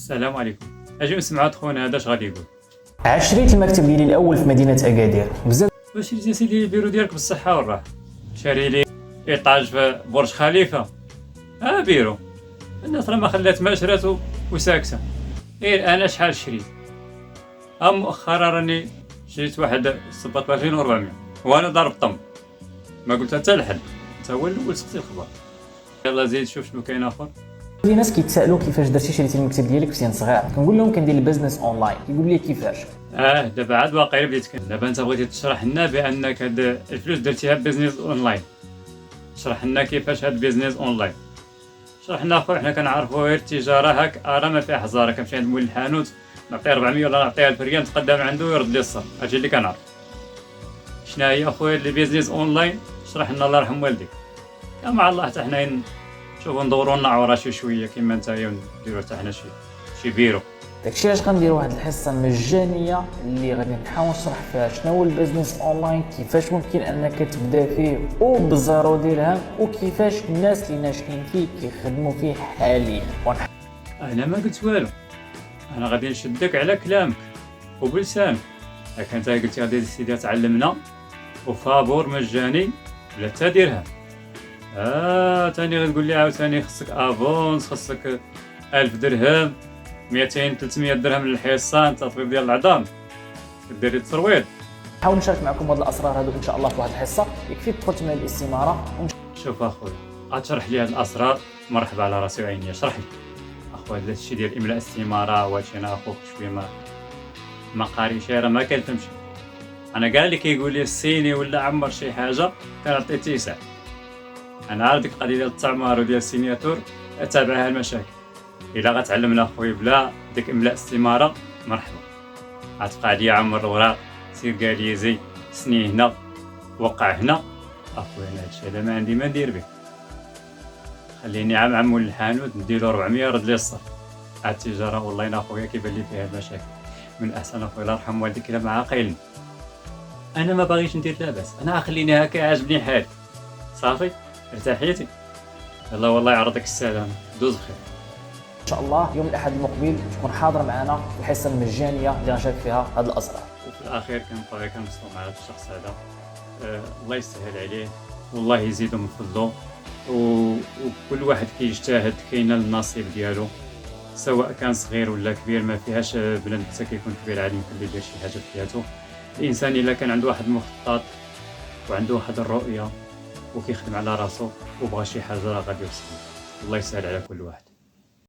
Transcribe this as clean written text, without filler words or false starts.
السلام عليكم. اجي نسمع خونا هذا اش غادي يقول. شريت المكتب ديالي الاول في مدينه اكادير بزاف. واش شريتي سيدي البيرو ديالك بالصحه والراحه؟ شاري لي ايطاج في برج خليفه؟ بيرو الناس راه ما خلات ما شرات وساكته. غير انا شحال شريت؟ مؤخرا راني شريت واحد الصباط ب 2400 وانا ضارب طم، ما قلت حتى الحل، انت هو الاول سقسي الخبر. يلا زيد شوف شنو كاين اخر. في ناس كيتسائلوا كيفاش درتي شريتي المكتب ديالك في سن صغير، كنقول لهم كندير البيزنس اونلاين، كيقول لي كيفاش. دابا عاد واقيلا بديت دابا انت بغيتي تشرح لنا بانك هاد الفلوس درتيها بيزنس اونلاين. شرح لنا كيفاش هاد بيزنس اونلاين. شرح لنا اخويا، حنا كنعرفوا غير التجاره هاك راه ما فيها حزاره، كنمشي عند مول الحانوت نعطيه 400 ولا نعطيه 1000 ريال نتقدم عنده ويرد لي الصرف، هادشي اللي كنعرف. شنو هي اخويا البيزنس اونلاين؟ شرح لنا الله يرحم والديك. مع الله حتى حنا نشوفوا ندوروا نعوا راسي شويه كيما نتايا ونديروا حتى حنا شي بيرو. داكشي علاش غنديروا واحد الحصه مجانيه اللي غادي نحاول نشرح فيها شنو هو البيزنس اونلاين، كيفاش ممكن انك تبدا فيه وبزيرو درهم، وكيفاش الناس اللي ناجحين فيه كيخدموا فيه حاليا. انا ما قلت والو، انا غادي نشدك على كلامك وبلسانك. راك انت قلتي غادي سيدي تعلمنا وفابور مجاني بلا حتى درهم. تاني غتقول لي عاوتاني خصك افونس، خصك 1000 درهم 200 300 درهم للحصه، تطبيب ديال العظام ديري الترويض. نحاول نشارك معكم هاد الاسرار هادو ان شاء الله في واحد الحصه، يكفي تدخل تمارين الاستماره. شوف اخويا، غتشرح لي هاد الاسرار، مرحبا على راسي وعيني. شرح لي اخويا هاد الشيء ديال املاء الاستماره، واش انا اخوك شويه ما قاريش، راه ما كنفهمش. انا كاع اللي كيقول لي الصيني ولا عمر شي حاجه كنعطيه اتساع. انا عارف ديك القضيه ديال التعمار وديال السينياتور تابعها المشاكل. الا غتعلمنا اخويا بلا ديك املاء استماره مرحبا. غتبقى عليا عمر الوراق، سير كاليزي، سني هنا، وقع هنا. اخويا انا هادشي هذا ما عندي ما ندير به. خليني عام مول الحانوت نديرو 400 يرد لي الصرف. التجاره اونلاين اخويا كيبان لي فيها المشاكل. من احسن اخويا الله يرحم والديك الا ما عاقلني. انا ما باغيش ندير لاباس، انا خليني هكا عاجبني حالي صافي ارتاحيتي. يلا والله يعرضك السلامه، دوز بخير. ان شاء الله يوم الاحد المقبل تكون حاضر معنا في الحصه المجانيه اللي غنشارك فيها هاد الاسرار. وفي الاخير كنبقى كنصلوا مع هذا الشخص هذا، الله يسهل عليه والله يزيدو من فضله. وكل واحد كيجتهد كاين النصيب ديالو، سواء كان صغير ولا كبير، ما فيهاش بلان حتى كيكون كبير عادي يمكن يدير شي حاجه في حياته. الانسان الا كان عنده واحد المخطط وعنده واحد الرؤيه وكيخدم على راسو وبغى شي حاجه راه غادي يوصل. الله يسهل على كل واحد.